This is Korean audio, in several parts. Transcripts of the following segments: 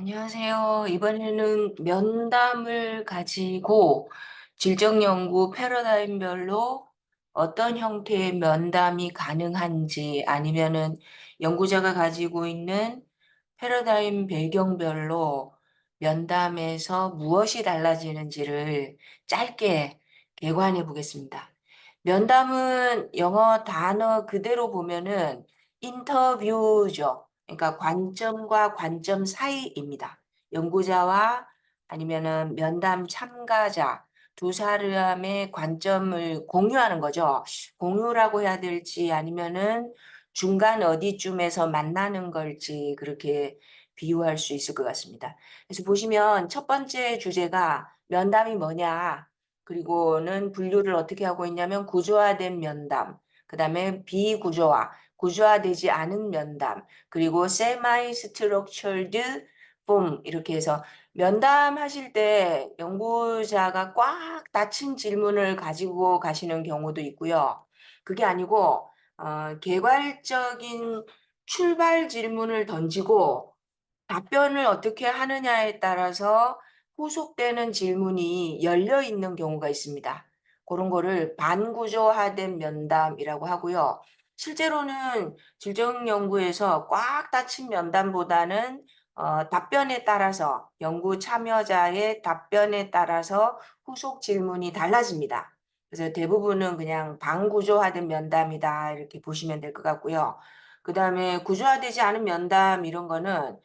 안녕하세요. 이번에는 면담을 가지고 질적 연구 패러다임별로 어떤 형태의 면담이 가능한지 아니면은 연구자가 가지고 있는 패러다임 배경별로 면담에서 무엇이 달라지는지를 짧게 개관해 보겠습니다. 면담은 영어 단어 그대로 보면은 인터뷰죠. 그러니까 관점과 관점 사이입니다. 연구자와 아니면은 면담 참가자 두 사람의 관점을 공유하는 거죠. 공유라고 해야 될지 아니면은 중간 어디쯤에서 만나는 걸지 그렇게 비유할 수 있을 것 같습니다. 그래서 보시면 첫 번째 주제가 면담이 뭐냐, 그리고는 분류를 어떻게 하고 있냐면 구조화된 면담, 그다음에 비구조화, 구조화되지 않은 면담, 그리고 semi structured form 이렇게 해서 면담하실 때 연구자가 꽉 닫힌 질문을 가지고 가시는 경우도 있고요. 그게 아니고 개괄적인 출발 질문을 던지고 답변을 어떻게 하느냐에 따라서 후속되는 질문이 열려 있는 경우가 있습니다. 그런 거를 반구조화된 면담이라고 하고요. 실제로는 질적 연구에서 꽉 닫힌 면담보다는 답변에 따라서 연구 참여자의 답변에 따라서 후속 질문이 달라집니다. 그래서 대부분은 그냥 반구조화된 면담이다 이렇게 보시면 될 것 같고요. 그다음에 구조화되지 않은 면담 이런 거는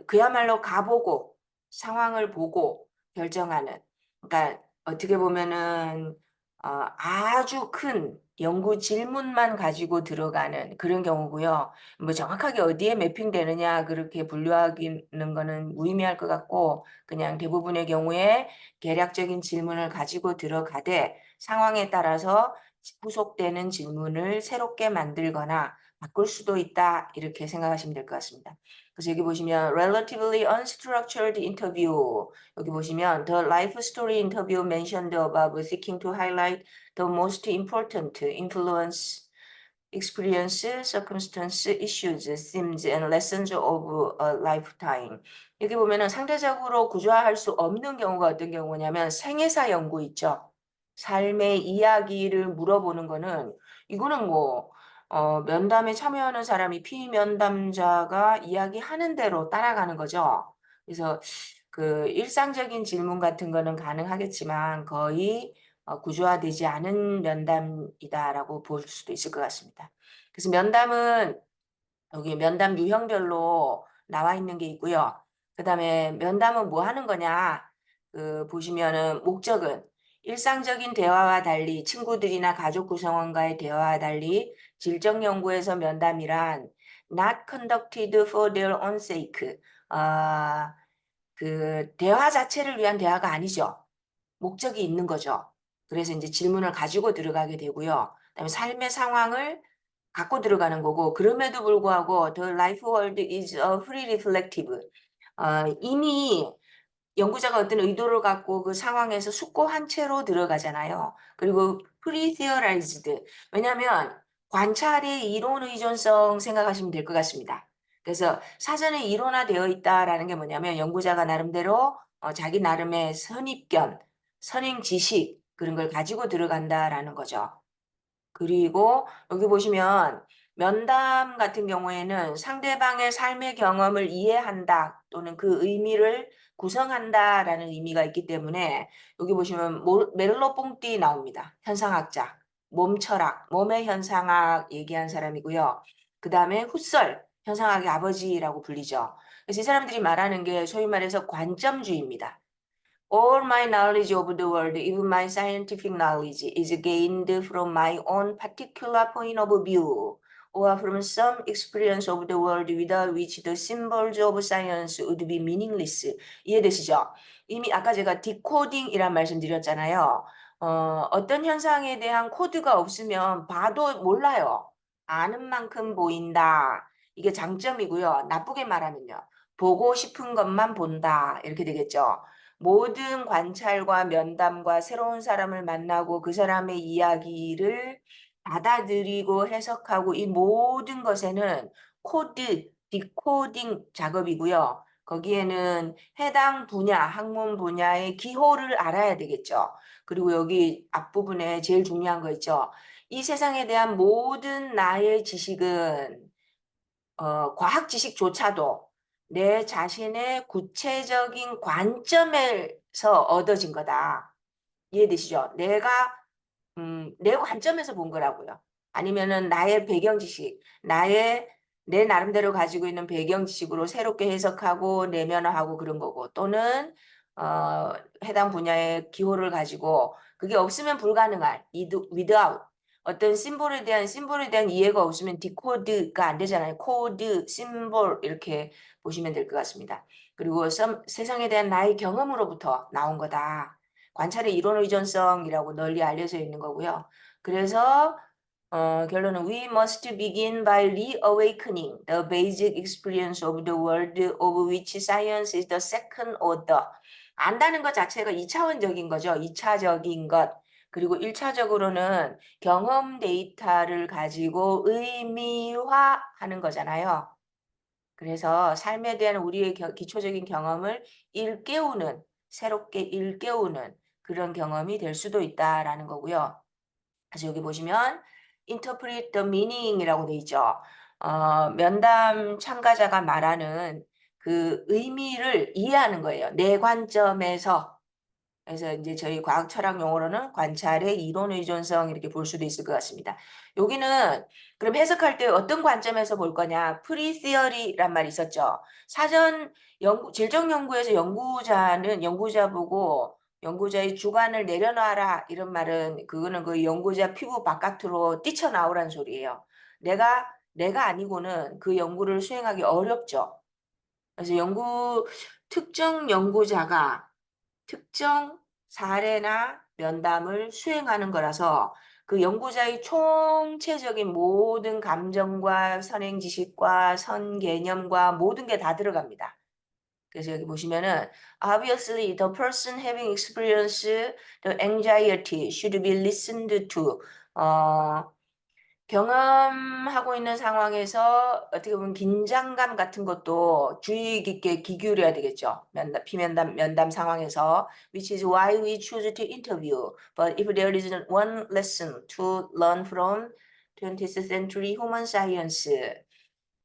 그야말로 가 보고 상황을 보고 결정하는, 그러니까 어떻게 보면은 아주 큰 연구 질문만 가지고 들어가는 그런 경우고요. 뭐 정확하게 어디에 매핑되느냐 그렇게 분류하기는 거는 무의미할 것 같고 그냥 대부분의 경우에 개략적인 질문을 가지고 들어가되 상황에 따라서 후속되는 질문을 새롭게 만들거나 바꿀 수도 있다 이렇게 생각하시면 될 것 같습니다. 그래서 여기 보시면 relatively unstructured interview, 여기 보시면 the life story interview mentioned above seeking to highlight the most important influence, experience, circumstance, issues, themes and lessons of a lifetime. 여기 보면은 상대적으로 구조화할 수 없는 경우가 어떤 경우냐면 생애사 연구 있죠. 삶의 이야기를 물어보는 거는 이거는 뭐 면담에 참여하는 사람이 피면담자가 이야기하는 대로 따라가는 거죠. 그래서 그 일상적인 질문 같은 거는 가능하겠지만 거의 구조화되지 않은 면담이다라고 볼 수도 있을 것 같습니다. 그래서 면담은 여기 면담 유형별로 나와 있는 게 있고요. 그다음에 면담은 뭐 하는 거냐? 그 보시면은 목적은 일상적인 대화와 달리 친구들이나 가족 구성원과의 대화와 달리 질적 연구에서 면담이란 not conducted for their own sake. 아, 그 대화 자체를 위한 대화가 아니죠. 목적이 있는 거죠. 그래서 인제 질문을 가지고 들어가게 되고요. 그다음에 삶의 상황을 갖고 들어가는 거고 그럼에도 불구하고 the life world is free reflective. 이미 연구자가 어떤 의도를 갖고 그 상황에서 숙고한 채로 들어가잖아요. 그리고 pre-theorized. 왜냐하면 관찰의 이론 의존성 생각하시면 될 것 같습니다. 그래서 사전에 이론화되어 있다라는 게 뭐냐면 연구자가 나름대로 자기 나름의 선입견, 선행 지식 그런 걸 가지고 들어간다라는 거죠. 그리고 여기 보시면 면담 같은 경우에는 상대방의 삶의 경험을 이해한다 또는 그 의미를 구성한다라는 의미가 있기 때문에 여기 보시면 메를로 뽕띠 나옵니다. 현상학자, 몸 철학, 몸의 현상학 얘기한 사람이고요. 그다음에 후설, 현상학의 아버지라고 불리죠. 그래서 이 사람들이 말하는 게 소위 말해서 관점주의입니다. All my knowledge of the world, even my scientific knowledge, is gained from my own particular point of view, or from some experience of the world without which the symbols of science would be meaningless. 이해되시죠? 이미 아까 제가 디코딩이란 말씀 드렸잖아요. 어떤 현상에 대한 코드가 없으면 봐도 몰라요. 아는 만큼 보인다. 이게 장점이고요. 나쁘게 말하면요. 보고 싶은 것만 본다. 이렇게 되겠죠. 모든 관찰과 면담과 새로운 사람을 만나고 그 사람의 이야기를 받아들이고 해석하고 이 모든 것에는 코드, 디코딩 작업이고요. 거기에는 해당 분야, 학문 분야의 기호를 알아야 되겠죠. 그리고 여기 앞부분에 제일 중요한 거 있죠. 이 세상에 대한 모든 나의 지식은 과학 지식조차도 내 자신의 구체적인 관점에서 얻어진 거다. 이해되시죠? 내 관점에서 본 거라고요. 아니면은 나의 배경 지식, 내 나름대로 가지고 있는 배경 지식으로 새롭게 해석하고 내면화하고 그런 거고, 또는 어, 해당 분야의 기호를 가지고 그게 없으면 불가능할 without 어떤 심볼에 대한 이해가 없으면 디코드가 안 되잖아요. 코드, 심볼 이렇게 보시면 될 것 같습니다. 그리고 세상에 대한 나의 경험으로부터 나온 거다. 관찰의 이론 의존성이라고 널리 알려져 있는 거고요. 그래서 결론은 we must begin by reawakening the basic experience of the world of which science is the second order. 안다는 것 자체가 2차원적인 거죠. 2차적인 것. 그리고 1차적으로는 경험 데이터를 가지고 의미화하는 거잖아요. 그래서 삶에 대한 우리의 기초적인 경험을 일깨우는, 새롭게 일깨우는 그런 경험이 될 수도 있다라는 거고요. 그래서 여기 보시면 interpret the meaning이라고 돼 있죠. 면담 참가자가 말하는 그 의미를 이해하는 거예요. 내 관점에서. 그래서 이제 저희 과학 철학 용어로는 관찰의 이론 의존성 이렇게 볼 수도 있을 것 같습니다. 여기는 그럼 해석할 때 어떤 관점에서 볼 거냐? 프리시어리란 말이 있었죠. 사전 질적 연구에서 연구자 보고 연구자의 주관을 내려놔라 이런 말은 그거는 그 연구자 피부 바깥으로 뛰쳐나오라는 소리예요. 내가 아니고는 그 연구를 수행하기 어렵죠. 그래서 특정 연구자가 특정 사례나 면담을 수행하는 거라서 그 연구자의 총체적인 모든 감정과 선행 지식과 선 개념과 모든 게 다 들어갑니다. 그래서 여기 보시면은 obviously the person having experienced the anxiety should be listened to. 어, 경험하고 있는 상황에서 어떻게 보면 긴장감 같은 것도 주의 깊게 귀 기울여야 되겠죠. 면담 상황에서 which is why we choose to interview. But if there is one lesson to learn from 20th century human science,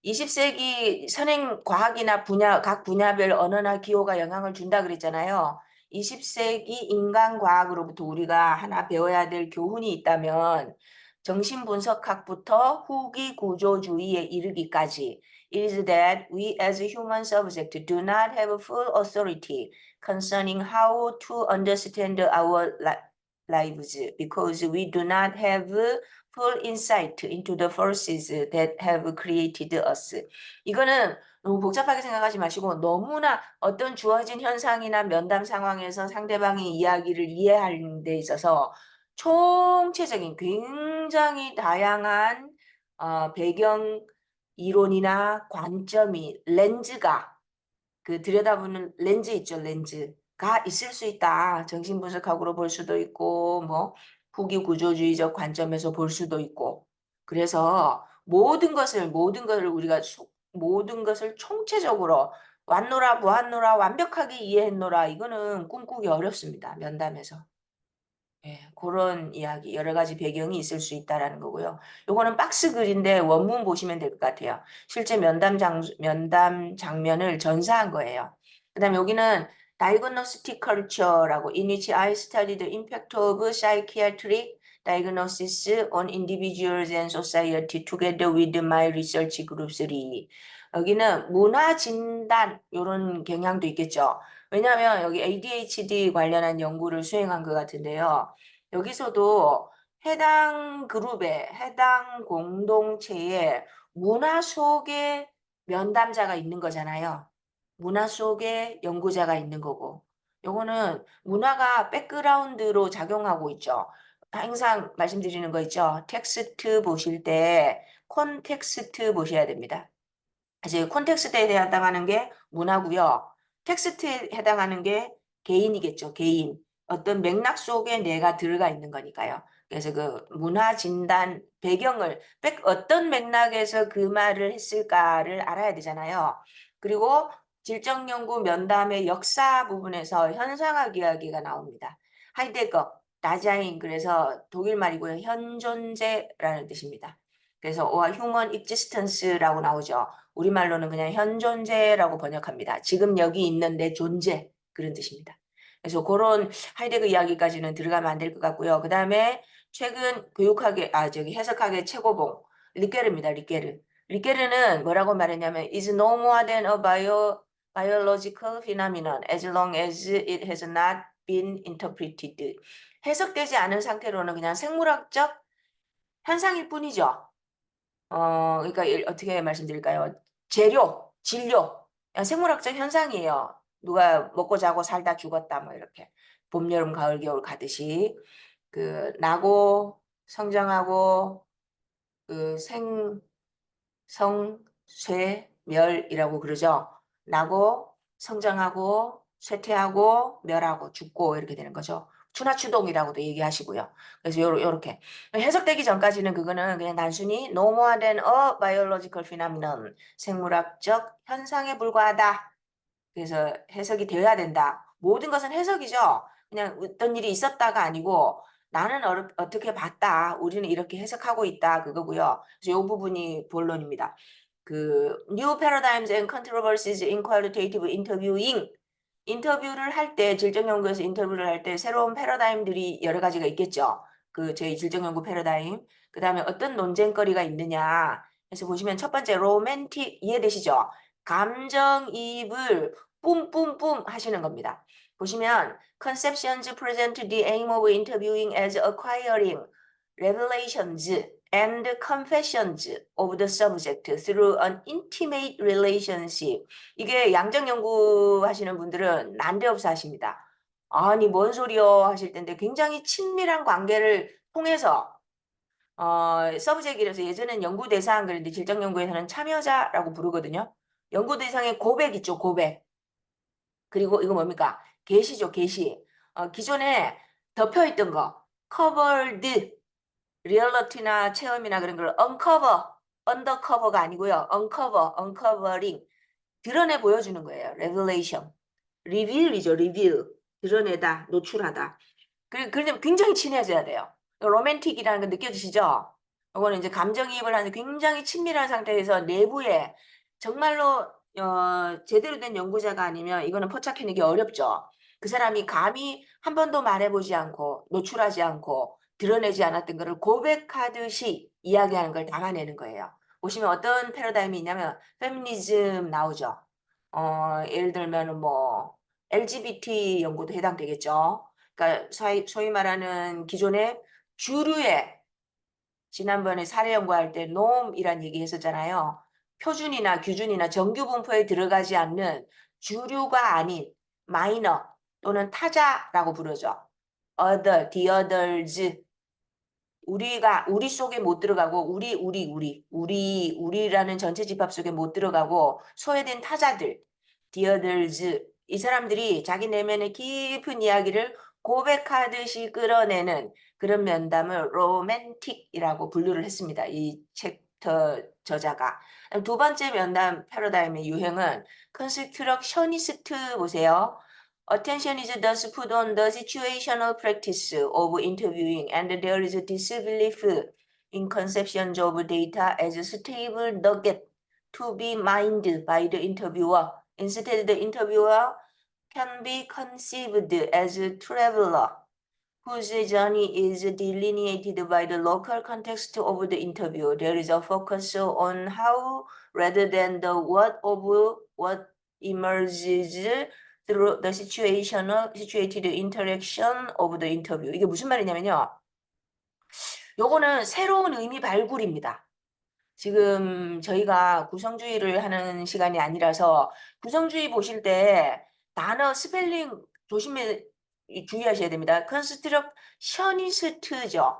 20세기 선행 과학이나 각 분야별 언어나 기호가 영향을 준다 그랬잖아요. 20세기 인간과학으로부터 우리가 하나 배워야 될 교훈이 있다면 정신분석학부터 후기 구조주의에 이르기까지 it is that we as a human subject do not have full authority concerning how to understand our lives because we do not have full insight into the forces that have created us. 이거는 너무 복잡하게 생각하지 마시고 너무나 어떤 주어진 현상이나 면담 상황에서 상대방의 이야기를 이해하는 데 있어서 총체적인 굉장히 다양한 배경 이론이나 관점이 렌즈가 그 들여다보는 렌즈 있죠, 렌즈가 있을 수 있다. 정신분석학으로 볼 수도 있고, 뭐, 후기 구조주의적 관점에서 볼 수도 있고. 그래서 모든 것을 총체적으로 왔노라, 보았노라, 완벽하게 이해했노라. 이거는 꿈꾸기 어렵습니다. 면담에서. 예, 그런 이야기, 여러 가지 배경이 있을 수 있다라는 거고요. 요거는 박스 글인데 원문 보시면 될 것 같아요. 실제 면담 장면을 전사한 거예요. 그다음 여기는 diagnostic culture라고 in which I studied the impact of psychiatric diagnosis on individuals and society together with my research group 3. 여기는 문화 진단 이런 경향도 있겠죠. 왜냐하면 여기 ADHD 관련한 연구를 수행한 것 같은데요. 여기서도 해당 공동체에 문화 속에 면담자가 있는 거잖아요. 문화 속에 연구자가 있는 거고. 요거는 문화가 백그라운드로 작용하고 있죠. 항상 말씀드리는 거 있죠. 텍스트 보실 때 콘텍스트 보셔야 됩니다. 이제 콘텍스트에 해당하는 게 문화고요. 텍스트에 해당하는 게 개인이겠죠. 개인. 어떤 맥락 속에 내가 들어가 있는 거니까요. 그래서 그 문화 진단 배경을 어떤 맥락에서 그 말을 했을까를 알아야 되잖아요. 그리고 질적 연구 면담의 역사 부분에서 현상학 이야기가 나옵니다. 하이데거, 다자인 그래서 독일 말이고요. 현존재라는 뜻입니다. 그래서 human existence라고 나오죠. 우리말로는 그냥 현존재라고 번역합니다. 지금 여기 있는 내 존재 그런 뜻입니다. 그래서 그런 하이데거 이야기까지는 들어가면 안 될 것 같고요. 그 다음에 최근 교육학의 해석학의 최고봉 리케르입니다. 리케르. 리케르는 뭐라고 말했냐면 is no more than a biological phenomenon as long as it has not been interpreted. 해석되지 않은 상태로는 그냥 생물학적 현상일 뿐이죠. 그러니까 어떻게 말씀드릴까요? 재료, 진료, 그냥 생물학적 현상이에요. 누가 먹고 자고 살다 죽었다 뭐 이렇게 봄, 여름, 가을, 겨울 가듯이 그 나고 성장하고 그 멸이라고 그러죠. 나고 성장하고 쇠퇴하고 멸하고 죽고 이렇게 되는 거죠. 추나추동이라고도 얘기하시고요. 그래서 요렇게 해석되기 전까지는 그거는 그냥 단순히 no more than a biological phenomenon 생물학적 현상에 불과하다. 그래서 해석이 되어야 된다. 모든 것은 해석이죠. 그냥 어떤 일이 있었다가 아니고 나는 어떻게 봤다. 우리는 이렇게 해석하고 있다. 그거고요. 그래서 이 부분이 본론입니다. 그 New Paradigms and Controversies in Qualitative Interviewing 인터뷰를 할 때 질적연구에서 인터뷰를 할 때 새로운 패러다임들이 여러 가지가 있겠죠. 그 저희 질적연구 패러다임. 그 다음에 어떤 논쟁거리가 있느냐. 그래서 보시면 첫 번째 로맨틱 이해되시죠? 감정이입을 뿜뿜뿜 하시는 겁니다. 보시면 conceptions present the aim of interviewing as acquiring revelations and confessions of the subject through an intimate relationship. 이게 양적 연구 하시는 분들은 난데없어 하십니다. 아니 뭔 소리요 하실 텐데 굉장히 친밀한 관계를 통해서 서브젝트라서 예전엔 연구 대상 그랬는데 질적 연구에서는 참여자라고 부르거든요. 연구 대상의 고백 있죠, 고백. 그리고 이거 뭡니까? 게시죠, 게시. 기존에 덮여있던 거, covered, 리얼리티나 체험이나 그런 걸 uncover, undercover가 아니고요. uncover, uncovering, 드러내 보여주는 거예요. revelation, reveal이죠, reveal, 드러내다, 노출하다. 그러면 굉장히 친해져야 돼요. 로맨틱이라는 거 느껴지시죠? 이거는 이제 감정이입을 하는 굉장히 친밀한 상태에서 내부에 정말로 제대로 된 연구자가 아니면 이거는 포착해내기 어렵죠. 그 사람이 감히 한 번도 말해보지 않고 노출하지 않고 드러내지 않았던 것을 고백하듯이 이야기하는 걸 담아내는 거예요. 보시면 어떤 패러다임이 있냐면 페미니즘 나오죠. 예를 들면 뭐 LGBT 연구도 해당되겠죠. 그러니까 소위 말하는 기존의 주류의 지난번에 사례 연구할 때 놈이란 얘기 했었잖아요. 표준이나 규준이나 정규 분포에 들어가지 않는 주류가 아닌 마이너 또는 타자라고 부르죠. other, the others. 우리 속에 못 들어가고 우리라는 전체 집합 속에 못 들어가고 소외된 타자들, the others. 이 사람들이 자기 내면의 깊은 이야기를 고백하듯이 끌어내는 그런 면담을 로맨틱이라고 분류를 했습니다. 이 챕터 저자가. 두 번째 면담 패러다임의 유행은 컨스트럭셔니스트 보세요. Attention is thus put on the situational practice of interviewing, and there is a disbelief in conceptions of data as a stable nugget to be mined by the interviewer. Instead, the interviewer can be conceived as a traveler whose journey is delineated by the local context of the interview. There is a focus on how rather than the what of what emerges through the situated interaction of the interview. 이게 무슨 말이냐면요. 요거는 새로운 의미 발굴입니다. 지금 저희가 구성주의를 하는 시간이 아니라서 구성주의 보실 때 단어 스펠링 주의하셔야 됩니다. 컨스트럭셔니스트죠.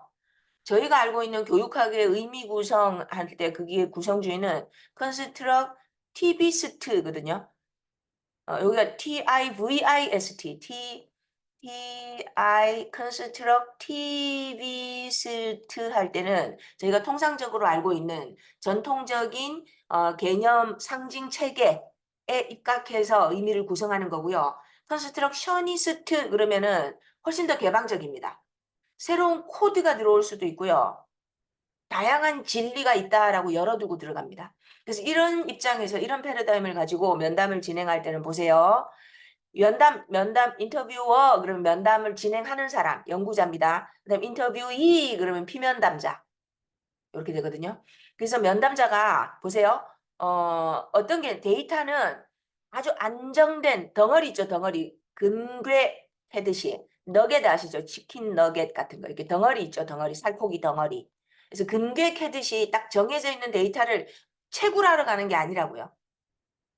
저희가 알고 있는 교육학의 의미 구성할 때 그게 구성주의는 컨스트럭티비스트거든요. 여기가 constructivist 할 때는 저희가 통상적으로 알고 있는 전통적인 개념 상징 체계 입각해서 의미를 구성하는 거고요. 컨스트럭셔니스트 그러면은 훨씬 더 개방적입니다. 새로운 코드가 들어올 수도 있고요. 다양한 진리가 있다라고 열어두고 들어갑니다. 그래서 이런 입장에서 이런 패러다임을 가지고 면담을 진행할 때는 보세요. 면담 인터뷰어 그러면 면담을 진행하는 사람 연구자입니다. 그다음 인터뷰이 그러면 피면담자 이렇게 되거든요. 그래서 면담자가 보세요. 어떤 게 데이터는 아주 안정된 덩어리 있죠, 덩어리. 금괴 해듯이 너겟 아시죠? 치킨 너겟 같은 거 이렇게 덩어리 있죠, 덩어리 살코기 덩어리. 그래서 금괴 캐듯이 딱 정해져 있는 데이터를 채굴하러 가는 게 아니라고요.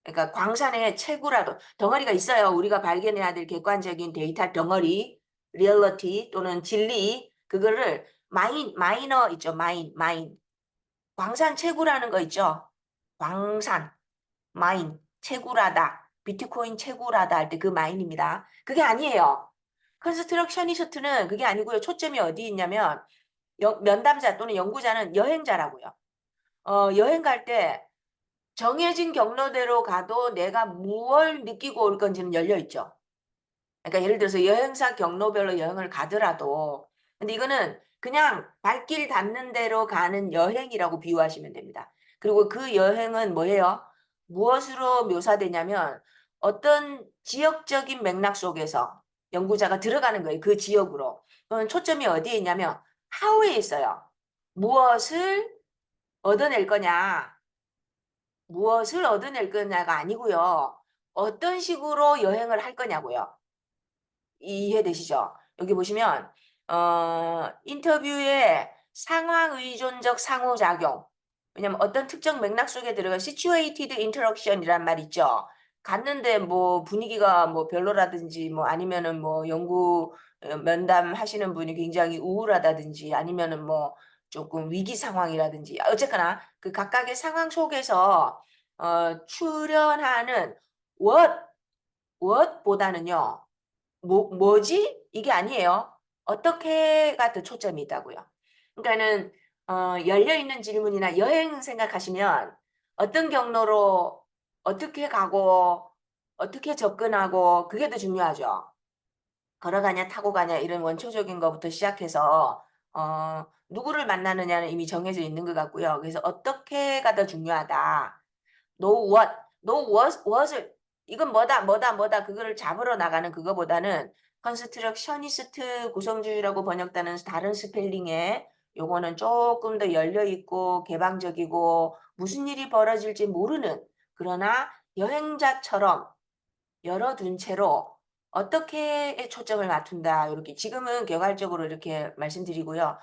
그러니까 광산에 채굴하러 덩어리가 있어요. 우리가 발견해야 될 객관적인 데이터 덩어리, 리얼리티 또는 진리 그거를 마이너 있죠, 마인. 광산 채굴하는 거 있죠. 광산, 마인, 채굴하다. 비트코인 채굴하다 할 때 그 마인입니다. 그게 아니에요. 컨스트럭셔니스트는 그게 아니고요. 초점이 어디 있냐면 면담자 또는 연구자는 여행자라고요. 여행 갈 때 정해진 경로대로 가도 내가 무엇을 느끼고 올 건지는 열려 있죠. 그러니까 예를 들어서 여행사 경로별로 여행을 가더라도 근데 이거는 그냥 발길 닿는 대로 가는 여행이라고 비유하시면 됩니다. 그리고 그 여행은 뭐예요? 무엇으로 묘사되냐면 어떤 지역적인 맥락 속에서 연구자가 들어가는 거예요. 그 지역으로. 그건 초점이 어디에 있냐면 how에 있어요. 무엇을 얻어낼 거냐. 무엇을 얻어낼 거냐가 아니고요. 어떤 식으로 여행을 할 거냐고요. 이해되시죠? 여기 보시면 인터뷰에 상황 의존적 상호작용. 왜냐면 어떤 특정 맥락 속에 들어가 situated interaction이란 말 있죠. 갔는데 뭐 분위기가 뭐 별로라든지 뭐 아니면은 뭐 연구 면담 하시는 분이 굉장히 우울하다든지 아니면은 뭐 조금 위기 상황이라든지 어쨌거나 그 각각의 상황 속에서 출연하는 what보다는요. 뭐지? 이게 아니에요. 어떻게가 더 초점이 있다고요. 그러니까는 열려있는 질문이나 여행 생각하시면 어떤 경로로 어떻게 가고 어떻게 접근하고 그게 더 중요하죠. 걸어가냐 타고 가냐 이런 원초적인 것부터 시작해서 누구를 만나느냐는 이미 정해져 있는 것 같고요. 그래서 어떻게가 더 중요하다. what을 이건 뭐다 그거를 잡으러 나가는 그거보다는 컨스트럭셔니스트 구성주의라고 번역되는 다른 스펠링에 요거는 조금 더 열려 있고 개방적이고 무슨 일이 벌어질지 모르는 그러나 여행자처럼 열어둔 채로 어떻게에 초점을 맞춘다. 요렇게 지금은 개괄적으로 이렇게 말씀드리고요.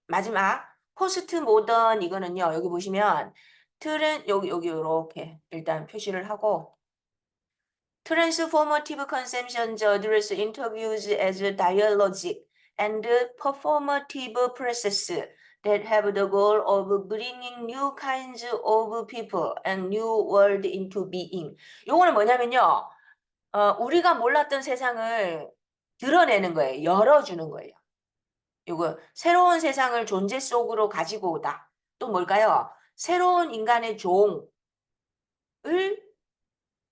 마지막 포스트 모던 이거는요. 여기 보시면 여기 요렇게 일단 표시를 하고 transformative conceptions address interviews as a dialogic and performative process that have the goal of bringing new kinds of people and new world into being. 요거는 뭐냐면요. 우리가 몰랐던 세상을 드러내는 거예요. 열어주는 거예요. 요거 새로운 세상을 존재 속으로 가지고 오다. 또 뭘까요? 새로운 인간의 종을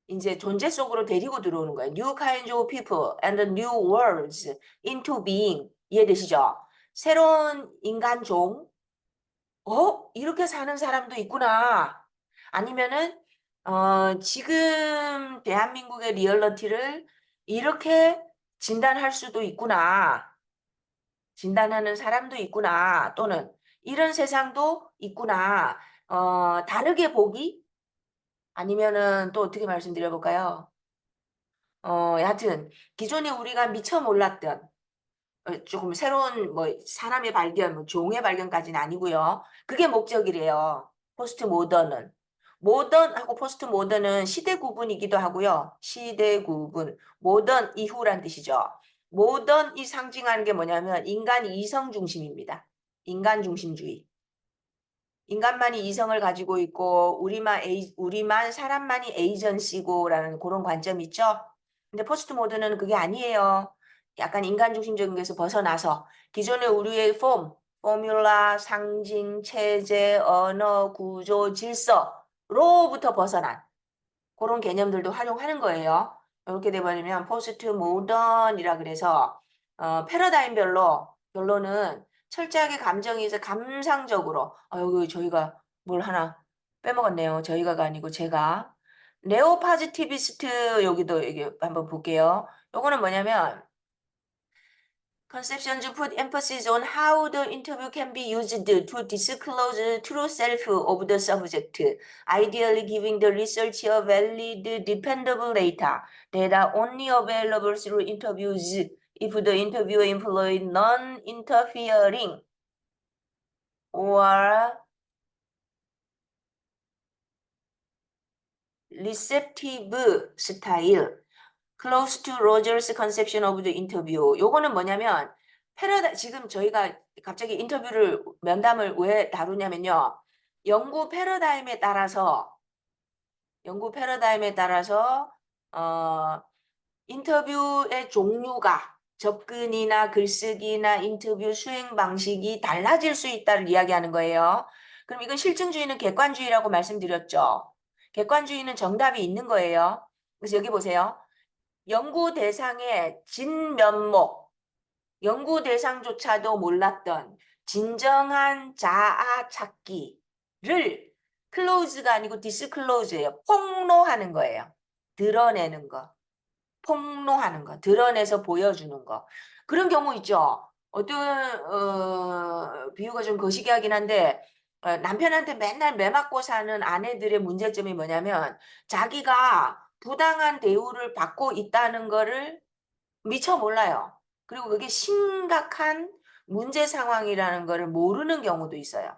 이제 존재 속으로 데리고 들어오는 거예요. New kinds of people and new worlds into being. 이해되시죠? 새로운 인간 종. 이렇게 사는 사람도 있구나. 아니면은 지금 대한민국의 리얼리티를 이렇게 진단할 수도 있구나. 진단하는 사람도 있구나. 또는 이런 세상도 있구나. 다르게 보기? 아니면은 또 어떻게 말씀드려 볼까요? 여하튼 기존에 우리가 미처 몰랐던 조금 새로운 뭐 사람의 발견, 뭐 종의 발견까지는 아니고요. 그게 목적이래요. 포스트 모던은. 모던하고 포스트 모던은 시대 구분이기도 하고요. 시대 구분. 모던 이후란 뜻이죠. 모던이 상징하는 게 뭐냐면 인간 이성 중심입니다. 인간 중심주의. 인간만이 이성을 가지고 있고 우리만 사람만이 에이전시고라는 그런 관점이 있죠. 근데 포스트 모던은 그게 아니에요. 약간 인간 중심적인 것에서 벗어나서 기존의 우리의 포뮬라, 상징, 체제, 언어, 구조, 질서로부터 벗어난 그런 개념들도 활용하는 거예요. 이렇게 돼버리면 포스트 모던이라 그래서 패러다임별로 결론은 철저하게 감정에서 감상적으로 여기 저희가 뭘 하나 빼먹었네요. 저희가가 아니고 제가 네오 파지티비스트 여기도 이게 한번 볼게요. 요거는 뭐냐면 conceptions put emphasis on how the interview can be used to disclose the true self of the subject, ideally giving the researcher valid, dependable data that are only available through interviews if the interviewer employed non-interfering or receptive style. Close to Roger's conception of the interview. 요거는 뭐냐면 지금 저희가 갑자기 인터뷰를 면담을 왜 다루냐면요. 연구 패러다임에 따라서 어 인터뷰의 종류가 접근이나 글쓰기나 인터뷰 수행 방식이 달라질 수 있다를 이야기하는 거예요. 그럼 이건 실증주의는 객관주의라고 말씀드렸죠. 객관주의는 정답이 있는 거예요. 그래서 여기 보세요. 연구 대상의 진면목, 연구 대상조차도 몰랐던 진정한 자아 찾기를 클로즈가 아니고 디스클로즈예요. 폭로하는 거예요. 드러내는 거. 폭로하는 거. 드러내서 보여주는 거. 그런 경우 있죠. 어떤 비유가 좀 거시기하긴 한데 남편한테 맨날 매맞고 사는 아내들의 문제점이 뭐냐면 자기가 부당한 대우를 받고 있다는 거를 미처 몰라요. 그리고 그게 심각한 문제 상황이라는 거를 모르는 경우도 있어요.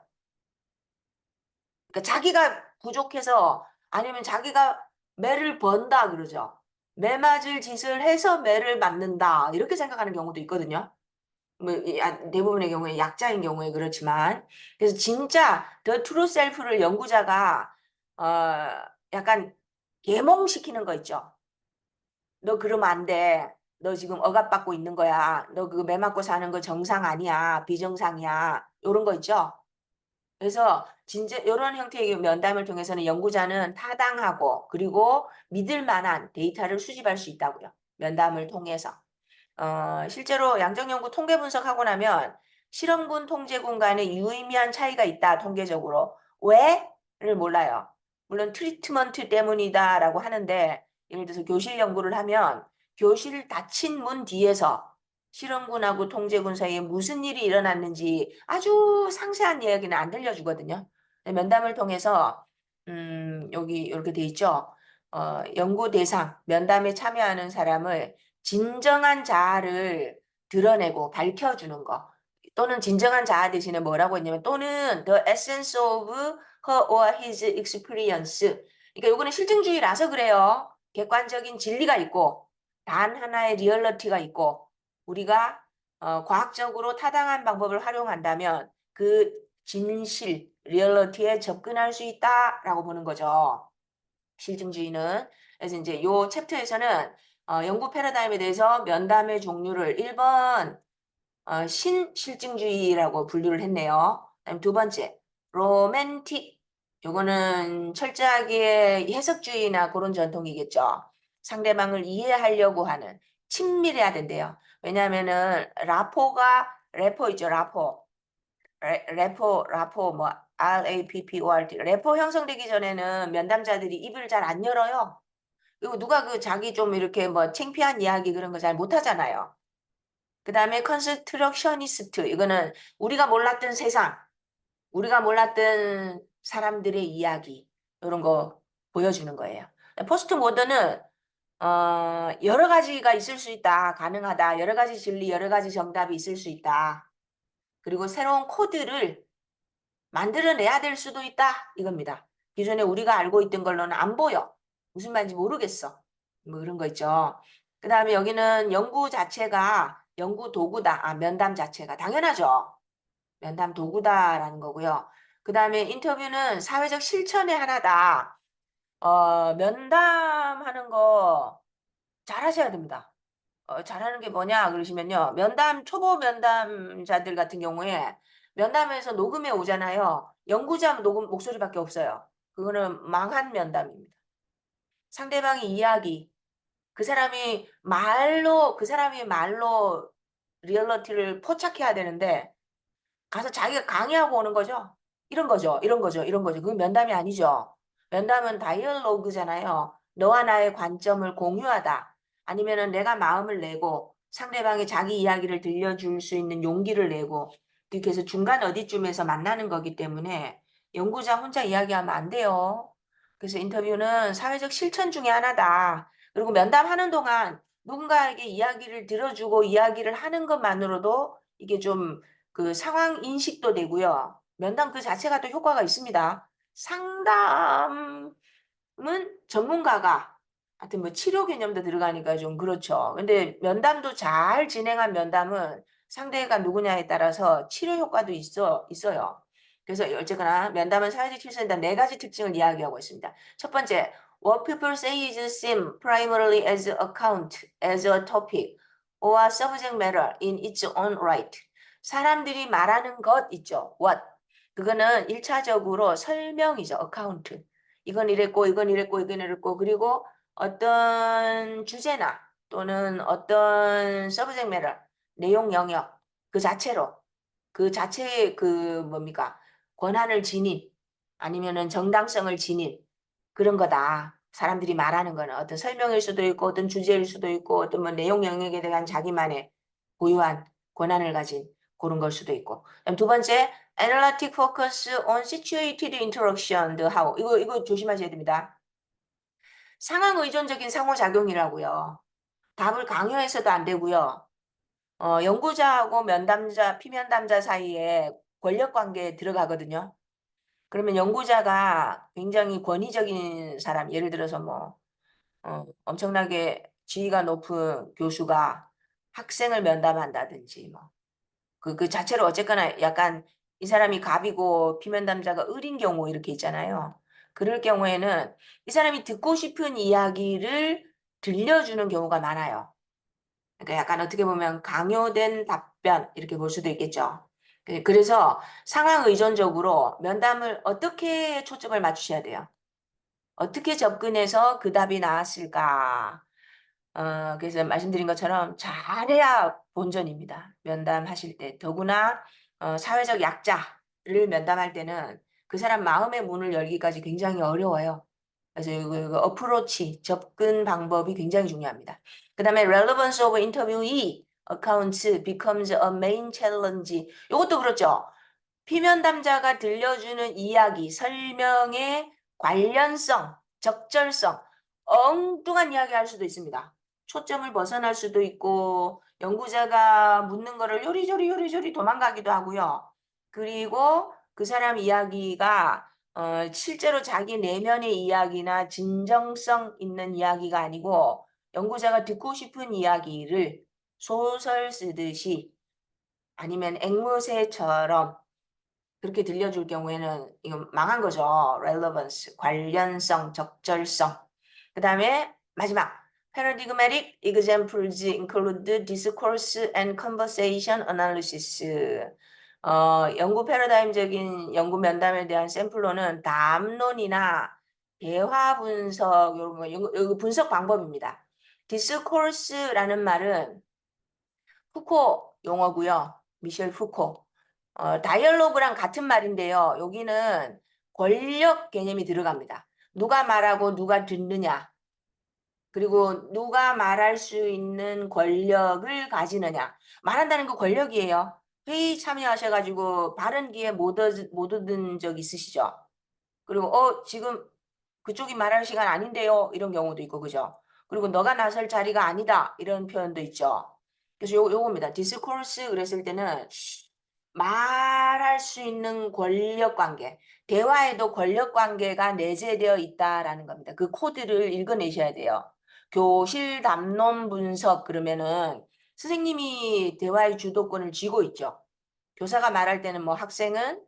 그러니까 자기가 부족해서 아니면 자기가 매를 번다 그러죠. 매 맞을 짓을 해서 매를 맞는다 이렇게 생각하는 경우도 있거든요. 뭐 대부분의 경우에 약자인 경우에 그렇지만 그래서 진짜 더 트루 셀프를 연구자가 어 약간 계몽시키는 거 있죠. 너 그러면 안 돼. 너 지금 억압받고 있는 거야. 너 그거 매 맞고 사는 거 정상 아니야. 비정상이야. 요런 거 있죠. 그래서 진짜 요런 형태의 면담을 통해서는 연구자는 타당하고 그리고 믿을 만한 데이터를 수집할 수 있다고요. 면담을 통해서. 실제로 양적 연구 통계 분석하고 나면 실험군, 통제군 간에 유의미한 차이가 있다, 통계적으로. 왜?를 몰라요. 물론 트리트먼트 때문이다라고 하는데 예를 들어서 교실 연구를 하면 교실 닫힌 문 뒤에서 실험군하고 통제군 사이에 무슨 일이 일어났는지 아주 상세한 이야기는 안 들려주거든요. 면담을 통해서 여기 이렇게 돼 있죠. 연구 대상, 면담에 참여하는 사람을 진정한 자아를 드러내고 밝혀주는 거. 또는 진정한 자아 대신에 뭐라고 했냐면 또는 the essence of her or his experience. 그러니까 요거는 실증주의라서 그래요. 객관적인 진리가 있고 단 하나의 리얼리티가 있고 우리가 과학적으로 타당한 방법을 활용한다면 그 진실, 리얼리티에 접근할 수 있다라고 보는 거죠. 실증주의는. 그래서 이제 요 챕터에서는 연구 패러다임에 대해서 면담의 종류를 1번 신실증주의라고 분류를 했네요. 그다음 두 번째 로맨틱. 요거는 철저하게 해석주의나 그런 전통이겠죠. 상대방을 이해하려고 하는 친밀해야 된대요. 왜냐하면은 래퍼 있죠. 래퍼 뭐 RAPPORT 래퍼 형성되기 전에는 면담자들이 입을 잘 안 열어요. 그리고 누가 그 자기 좀 이렇게 뭐 창피한 이야기 그런 거 잘 못하잖아요. 그다음에 컨스트럭셔니스트 이거는 우리가 몰랐던 세상, 우리가 몰랐던 사람들의 이야기 요런 거 보여주는 거예요. 포스트 모던은 여러 가지가 있을 수 있다. 가능하다. 여러 가지 진리, 여러 가지 정답이 있을 수 있다. 그리고 새로운 코드를 만들어내야 될 수도 있다. 이겁니다. 기존에 우리가 알고 있던 걸로는 안 보여. 무슨 말인지 모르겠어. 뭐 그런 거 있죠. 그다음에 여기는 연구 자체가 연구 도구다. 면담 자체가 당연하죠. 면담 도구다라는 거고요. 그다음에 인터뷰는 사회적 실천의 하나다. 면담하는 거 잘하셔야 됩니다. 잘하는 게 뭐냐 그러시면요. 초보 면담자들 같은 경우에 면담에서 녹음해 오잖아요. 연구자 녹음 목소리밖에 없어요. 그거는 망한 면담입니다. 상대방의 이야기, 그 사람이 말로 리얼리티를 포착해야 되는데 가서 자기가 강의하고 오는 거죠. 이런 거죠. 이런 거죠. 이런 거죠. 그건 면담이 아니죠. 면담은 다이얼로그잖아요. 너와 나의 관점을 공유하다. 아니면은 내가 마음을 내고 상대방이 자기 이야기를 들려줄 수 있는 용기를 내고 그렇게 해서 중간 어디쯤에서 만나는 거기 때문에 연구자 혼자 이야기하면 안 돼요. 그래서 인터뷰는 사회적 실천 중에 하나다. 그리고 면담하는 동안 누군가에게 이야기를 들어주고 이야기를 하는 것만으로도 이게 좀 그 상황 인식도 되고요. 면담 그 자체가 또 효과가 있습니다. 상담은 전문가가 하여튼 뭐 치료 개념도 들어가니까 좀 그렇죠. 근데 면담도 잘 진행한 면담은 상대가 누구냐에 따라서 치료 효과도 있어요. 그래서 어쨌거나 면담은 사회적 실천이다. 네 가지 특징을 이야기하고 있습니다. 첫 번째, what people say is seen primarily as account, as a topic, or subject matter in its own right. 사람들이 말하는 것 있죠. what. 그거는 1차적으로 설명이죠. account. 이건 이랬고, 이건 이랬고, 이건 이랬고, 그리고 어떤 주제나 또는 어떤 subject matter, 내용 영역, 그 자체로, 그 자체의 그 뭡니까? 권한을 지닌, 아니면은 정당성을 지닌 그런 거다. 사람들이 말하는 거는 어떤 설명일 수도 있고, 어떤 주제일 수도 있고, 어떤 뭐 내용 영역에 대한 자기만의 고유한 권한을 가진 그런 걸 수도 있고. 그다음 두 번째, analytic focus on situated interaction, the how. 이거 조심하셔야 됩니다. 상황 의존적인 상호작용이라고요. 답을 강요해서도 안 되고요. 연구자하고 피면담자 사이에 권력 관계에 들어가거든요. 그러면 연구자가 굉장히 권위적인 사람, 예를 들어서 뭐, 엄청나게 지위가 높은 교수가 학생을 면담한다든지, 뭐, 그 자체로 어쨌거나 약간 이 사람이 갑이고 피면담자가 을인 경우 이렇게 있잖아요. 그럴 경우에는 이 사람이 듣고 싶은 이야기를 들려주는 경우가 많아요. 그러니까 약간 어떻게 보면 강요된 답변 이렇게 볼 수도 있겠죠. 그래서 상황 의존적으로 면담을 어떻게 초점을 맞추셔야 돼요. 어떻게 접근해서 그 답이 나왔을까? 그래서 말씀드린 것처럼 잘해야 본전입니다. 면담하실 때. 더구나 사회적 약자를 면담할 때는 그 사람 마음의 문을 열기까지 굉장히 어려워요. 그래서 그 어프로치, 접근 방법이 굉장히 중요합니다. 그 다음에 relevance of interviewee accounts becomes a main challenge. 이것도 그렇죠. 피면담자가 들려주는 이야기, 설명의 관련성, 적절성, 엉뚱한 이야기 할 수도 있습니다. 초점을 벗어날 수도 있고, 연구자가 묻는 거를 요리조리 도망가기도 하고요. 그리고 그 사람 이야기가 실제로 자기 내면의 이야기나 진정성 있는 이야기가 아니고, 연구자가 듣고 싶은 이야기를 소설 쓰듯이 아니면 앵무새처럼 그렇게 들려줄 경우에는 이건 망한 거죠. relevance, 관련성, 적절성. 그 다음에 마지막 paradigmatic examples include discourse and conversation analysis. 연구 패러다임적인 연구 면담에 대한 샘플로는 담론이나 대화 분석, 요거 분석 방법입니다. discourse라는 말은 푸코 용어고요. 미셸 푸코. 다이얼로그랑 같은 말인데요. 여기는 권력 개념이 들어갑니다. 누가 말하고 누가 듣느냐, 그리고 누가 말할 수 있는 권력을 가지느냐. 말한다는 거 권력이에요. 회의 참여하셔가지고 발언기에 못 얻은 적 있으시죠? 그리고 지금 그쪽이 말할 시간 아닌데요. 이런 경우도 있고 그죠? 그리고 너가 나설 자리가 아니다. 이런 표현도 있죠. 그래서 요겁니다. 디스코스 그랬을 때는 말할 수 있는 권력 관계, 대화에도 권력 관계가 내재되어 있다라는 겁니다. 그 코드를 읽어내셔야 돼요. 교실 담론 분석 그러면은 선생님이 대화의 주도권을 쥐고 있죠. 교사가 말할 때는 뭐 학생은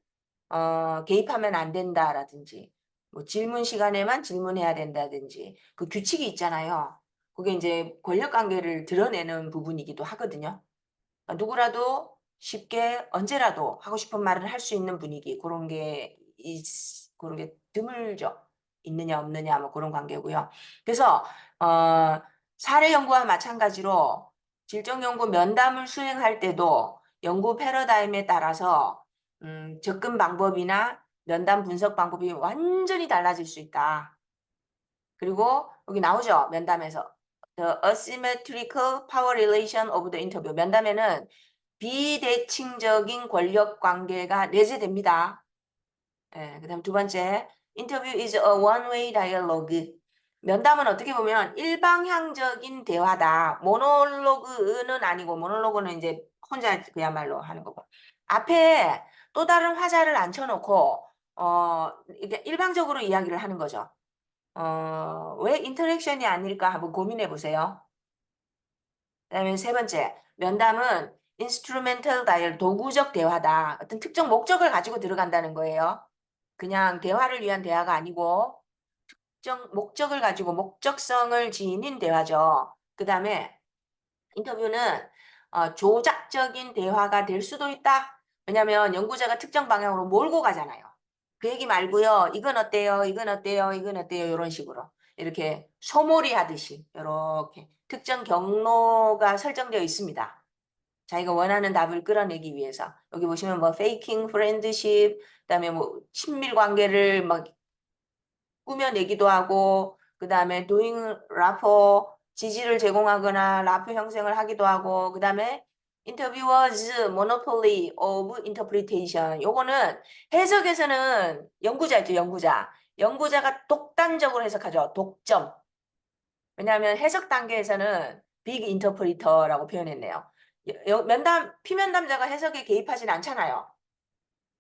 개입하면 안 된다라든지 뭐 질문 시간에만 질문해야 된다든지 그 규칙이 있잖아요. 그게 이제 권력 관계를 드러내는 부분이기도 하거든요. 누구라도 쉽게 언제라도 하고 싶은 말을 할 수 있는 분위기 그런 게 드물죠. 있느냐 없느냐 뭐 그런 관계고요. 그래서 사례 연구와 마찬가지로 질적 연구 면담을 수행할 때도 연구 패러다임에 따라서 접근 방법이나 면담 분석 방법이 완전히 달라질 수 있다. 그리고 여기 나오죠. 면담에서. The asymmetrical power relation of the interview. 면담에는 비대칭적인 권력 관계가 내재됩니다. 예, 그다음 두 번째, interview is a one-way dialogue. 면담은 어떻게 보면 일방향적인 대화다. 모놀로그는 아니고, 모놀로그는 이제 혼자 그야말로 하는 거고. 앞에 또 다른 화자를 앉혀놓고 이게 일방적으로 이야기를 하는 거죠. 왜 인터랙션이 아닐까 한번 고민해 보세요. 그다음에 세 번째, 면담은 instrumental dialogue, 도구적 대화다. 어떤 특정 목적을 가지고 들어간다는 거예요. 그냥 대화를 위한 대화가 아니고 특정 목적을 가지고 목적성을 지닌 대화죠. 그다음에 인터뷰는 조작적인 대화가 될 수도 있다. 왜냐하면 연구자가 특정 방향으로 몰고 가잖아요. 그 얘기 말고요. 이건 어때요? 이건 어때요? 이건 어때요? 이런 식으로 이렇게 소몰이 하듯이 이렇게 특정 경로가 설정되어 있습니다. 자기가 원하는 답을 끌어내기 위해서. 여기 보시면 뭐 faking friendship, 그다음에 뭐 친밀 관계를 막 꾸며내기도 하고, 그다음에 doing rapport, 지지를 제공하거나 라포 형성을 하기도 하고, 그다음에 interviewers monopoly of interpretation. 요거는 해석에서는 연구자 있죠, 연구자. 연구자가 독단적으로 해석하죠. 독점. 왜냐하면 해석 단계에서는 빅 인터프리터라고 표현했네요. 피면담자가 해석에 개입하진 않잖아요.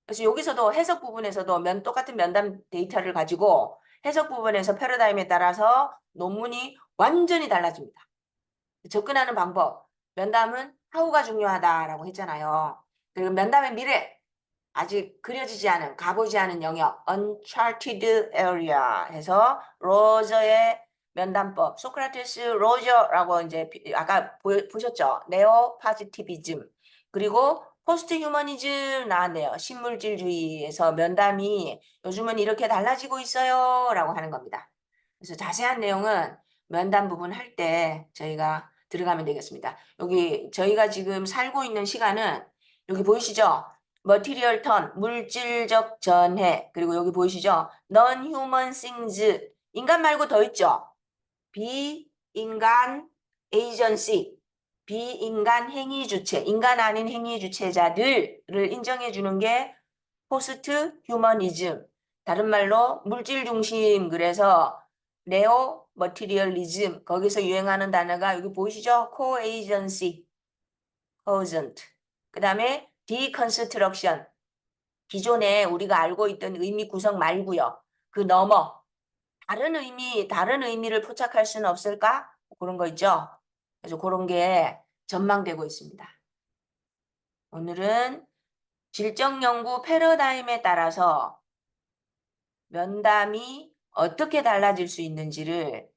그래서 여기서도 해석 부분에서도 똑같은 면담 데이터를 가지고 해석 부분에서 패러다임에 따라서 논문이 완전히 달라집니다. 접근하는 방법, 면담은 하우가 중요하다라고 했잖아요. 그리고 면담의 미래, 아직 그려지지 않은, 가보지 않은 영역, uncharted area 해서 로저의 면담법, 소크라테스 로저라고 이제 아까 보셨죠? 네오 파지티비즘. 그리고 포스트 휴머니즘 나왔네요. 신물질주의에서 면담이 요즘은 이렇게 달라지고 있어요. 라고 하는 겁니다. 그래서 자세한 내용은 면담 부분 할 때 저희가 들어가면 되겠습니다. 여기 저희가 지금 살고 있는 시간은 여기 보이시죠? material turn, 물질적 전해. 그리고 여기 보이시죠? non-human things. 인간 말고 더 있죠? 비인간 agency. 비인간 행위 주체, 인간 아닌 행위 주체자들을 인정해 주는 게 포스트 휴머니즘. 다른 말로 물질 중심. 그래서 네오 머티리얼리즘. 거기서 유행하는 단어가 여기 보이시죠? 코에이전시, 코전트. 그다음에 디컨스트럭션. 기존에 우리가 알고 있던 의미 구성 말고요. 그 너머 다른 의미, 다른 의미를 포착할 수는 없을까? 그런 거 있죠. 그래서 그런 게 전망되고 있습니다. 오늘은 질적 연구 패러다임에 따라서 면담이 어떻게 달라질 수 있는지를